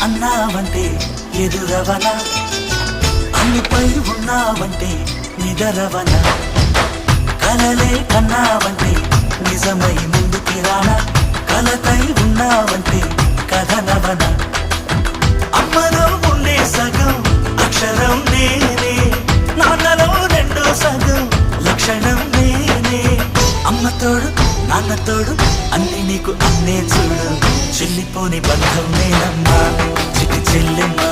అన్నావంటే ఎదురవనా, అన్నిపై ఉన్నావంటే నిదరవనా, కలలే కన్నావంటే నిజమై ముందుకి రానా, కలతై ఉన్నావంటే కథనవనా. అమ్మలో ఉండే సగం అక్షరం నేనే, నాన్నలో రెండో సగం లక్షణం నేనే. అమ్మ తోడు నాన్న తోడు అన్ని నీకు అన్నే చూడు, చెల్లిపోని బంధం నేనమ్మా చిట్టి చెల్లెమ్మా.